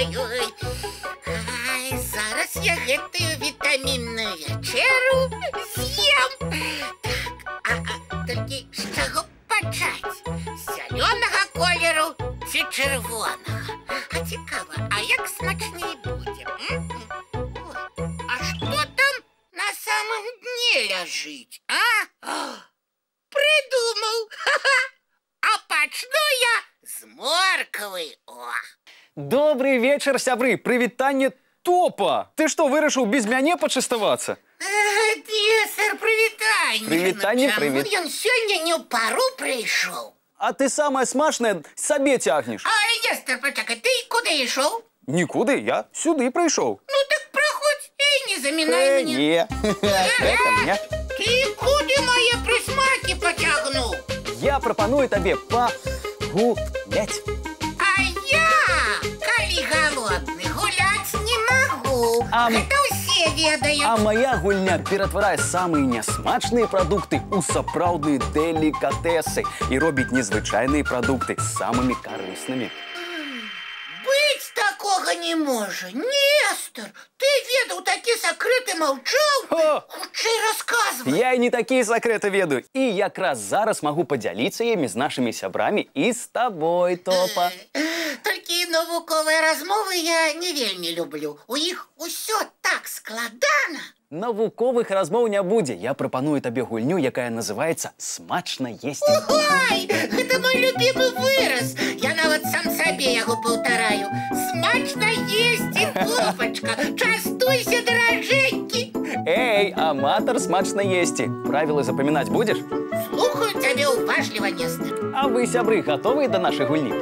Ой-ой-ой. Ай, зараз я гэтую вітамінную вечеру з'ем. Так, толькі з чаго пачаць? З зялёнага колеру ці чырвонага? А цікава, а як смачней будзе? А што там на самом дне ляжыць, а? Придумал. А пачну я з морквы. Добрый вечер, сябры. Прывітанне топа. Ты што, вырашыў без мяне пачаставацца? Нестор, прывітанне. Прывітанне, прывіт. Ён сёння не ў пару прыйшоў. А ты самае смачнае сабе цягнеш. А, Нестор, пачакай, ты куды ішоў? Нікуды, я сюды прыйшоў. Ну так праходзь і не замінай мяне. Не, гэта мне. Ты куды мае прысмакі пацягнуў? Я прапаную табе пагуляць. А я, калі галодны, гуляць не магу. Гэта ўсе ведаюць. А моя гульня ператварае самыя нясмачныя прадукты ў сапраўдныя делікатэсы і робіць незвычайныя прадукты самымі карыснымі. Быць такога не можа. Нестор, ты ведаў такі сакрэты, маўчаў? Хутчэй расказвай. Я і не такія сакрэты ведаю. І якраз зараз магу падзяліцца імі з нашымі сябрамі і з табой, Топа. Толькі навуковыя размовы я не вельмі люблю. У іх усё так складана. Навуковых размоў не будзе. Я прапаную табе гульню, якая называецца «Смачна есці». Ой, гэта мой любімы выраз. Я нават сам сабе яго паўтараю. Смачна есці, Топачка. Частуйся, даражэнькі. Эй, аматар смачна есці. Правілы запамінаць будзеш? Слухаю цябе уважліва, Нестор. А вы, сябры, гатовыя да нашай гульні?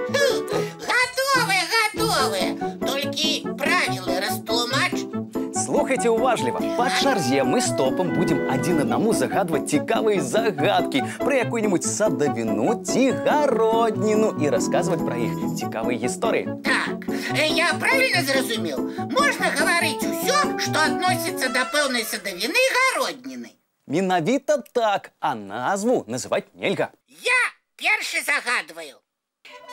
Гатовыя, гатовыя. Толькі правілы растлумач. Слухайце уважліва. Па чарзе мы з Топам будзем адзін аднаму загадваць цікавыя загадкі пра якую-нибудь садавіну ці гародніну і расказваць пра іх цікавыя гісторыі. Так, я правильно зразумеў? Можна гаварыць усё, што адносіцца да пэўнай садавіны і гародніны. Менавіта так, а назву называць нельга. Я першы загадваю.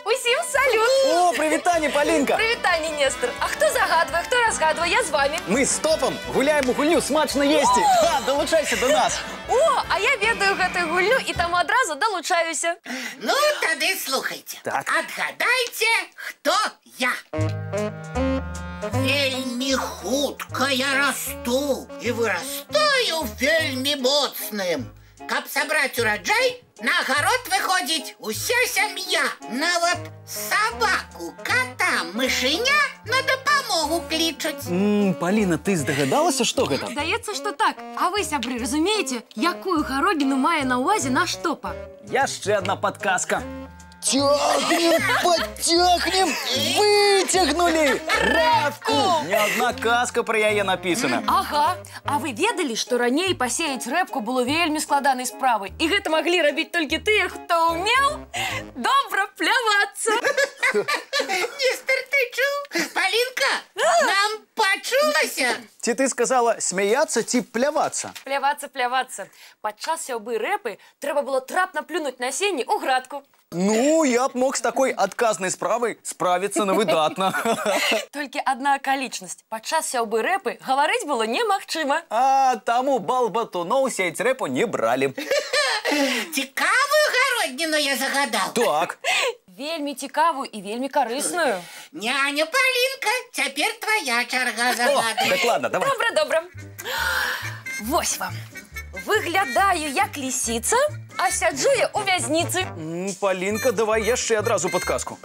Усім салют! О, прывітанне, Палінка! Прывітанне, Нестор! А хто загадвае, хто разгадвае? Я з вами. Мы з Топам гуляем у гульню «Смачна есці». Далучайся до нас! О, а я ведаю гэтую гульню і таму адразу далучаюся. Ну, тады слухайце. Так. Адгадайце, хто я. Вельмі хутка я расту і вырастаю вельмі моцным. Каб сабраць ураджай, на агарод выходзіць уся сям'я. Нават сабаку, кота, мышыня на дапамогу клічуць. Паліна, ты здагадалася, што гэта? Здаецца, што так. А вы, сябры, разумееце, якую гародніну мае на ўвазе наш Топа? Яшчэ адна падказка. Тягнем, подтягнем, вытягнули рэпку. Не одна казка про яе написана. Ага. А вы ведалі, што раней пасеяць рэпку было вельмі складанай справай? І гэта маглі рабіць толькі тыя, хто ўмеў добра плявацца. Нестор, ты чуў? Палінка, нам пачулася? Ці ты сказала смяяцца ці плявацца? Плявацца, плявацца. Падчас сяўбы рэпы трэба было трапна плюнуць насенне ў градку. Ну, я б мог з такой адказнай справай справіцца на выдатна. Толькі адна акалічнасць. Падчас сяўбы рэпы гаварыць было немагчыма. А таму балбатуноў сеяць рэпу не бралі. Цікавую гародніну я загадаў. Так. Вельмі цікавую і вельмі карысную. Няня Палінка, цяпер твая чарга загадваць. Так ладно, давай. Добра, добра. Вось вам. Выглядаю як лісіца, а сяджу я ў вязніцы. Палінка, давай яшчэ адразу падказку.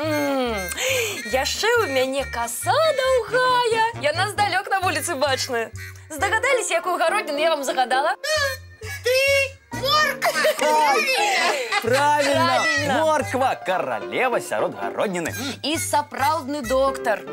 Яшчэ ў мяне каса даўгая. Яна здалёк на вуліцы бачная. Здагадаліся, якую гародніну я вам загадала? Ты морква! Правильно! Морква! Каралева сярод гародніны. І сапраўдны доктар.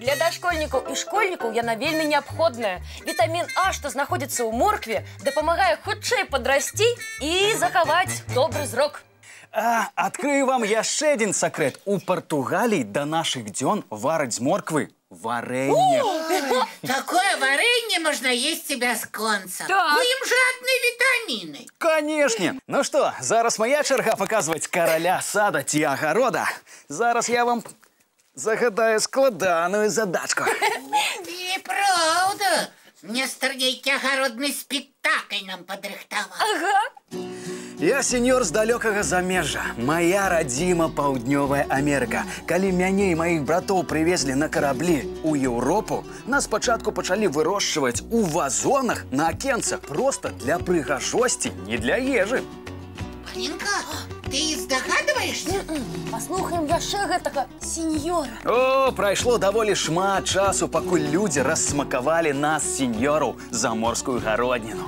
Для дашкольнікаў і школьнікаў яна вельмі неабходная. Вітамін А, што знаходзіцца ў моркве, дапамагае хутчэй падрасці і захаваць добры зрок. Адкрыю вам яшчэ адзін сакрэт. У Партугаліі да нашых дзён вараць з морквы варэнне. Такое варэнне можна есці бясконца. Так. У ім жадныя вітаміны. Канешне. Ну што, зараз моя чарга паказваць караля сада ці агарода. Зараз я вам загадаю складаную задачку. И правда. Нестор нейкі агародны спектакль нам падрыхтаваў. Ага. Я сеньор з далёкага замежжа. Моя радзіма Паўднёвая Амерыка. Калі мяне і маіх братоў прывезлі на караблі ў Еўропу, нас спачатку пачалі вырошчваць у вазонах на акенцах проста для прыгажосці, не для ежы. Алінка, ты здагадваешся? Паслухаем яшчэ гэтага сеньора. О, прайшло даволі шмат часу, пакуль людзі рассмакавалі нас, сеньораў, заморскую гародніну.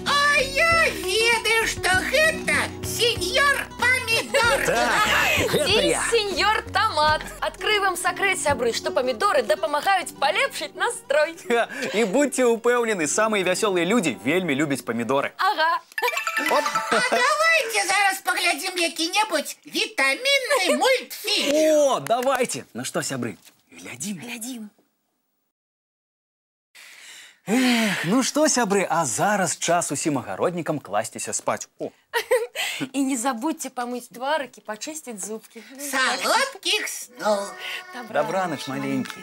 А я ведаю, што гэта сеньор Памідор. Так, гэта І я. сеньор Томат. Адкрыю вам сакрэт, сябры, што памідоры дапамагаюць палепшыць настрой. Ха, і будьце ўпэўнены, самыя вясёлыя людзі вельмі любяць памідоры. Ага. Оп. А давайте зараз паглядзім які-небудзь вітамінны мультфільм. О, давайте. Ну што, сябры, глядзім. Глядзім. Эх, ну што, сябры, а зараз час усім агароднікам класціся спаць. О. І не забудьте памыць тварыкі, пачысціць зубкі. Салодкіх снов. Добраноч, маленькі.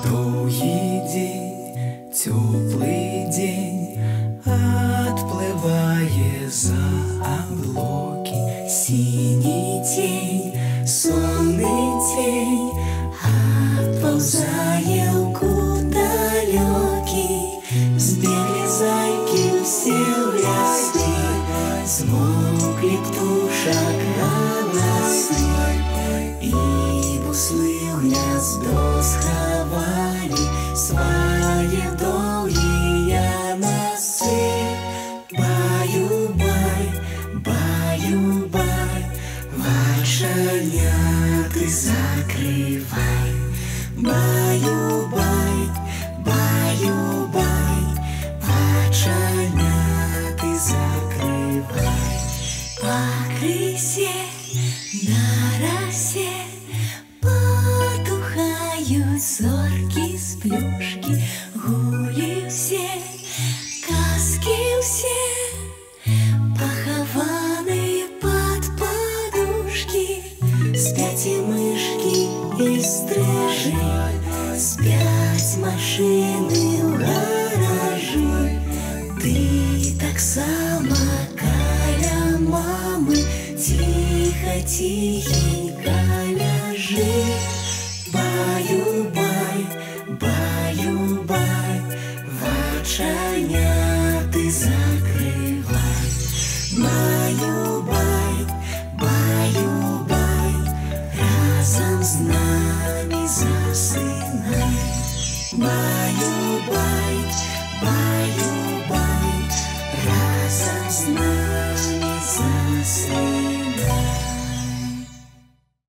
Доўгі дзень, цёплы дзень, адплывае за аблокі. Сіні цень, сонны цень, адпаўзае ў кут далёкі. Збеглі зайкі ўсе ў лясы, змоўклі птушак галасы, і буслы ў гняздо схавалі свае доўгія носы. Баю-бай, баю-бай, вачаняты закрывай. Баю-бай, баю-бай, вачаняты закрывай. Пакрысе, на расе потухаюць зоркі з плюшкі. Гулі ўсе, казкі ўсе, пахаваныя пад падушкі. Спяць і мышкі, і стрыжы, спяць машыны ў гаражы. Ты таксама каля мамы ціха-ціхенька ляжы. Баю-бай, баю-бай, вачаняты закрывай. Баю-бай, баю-бай, разам з намі засынай.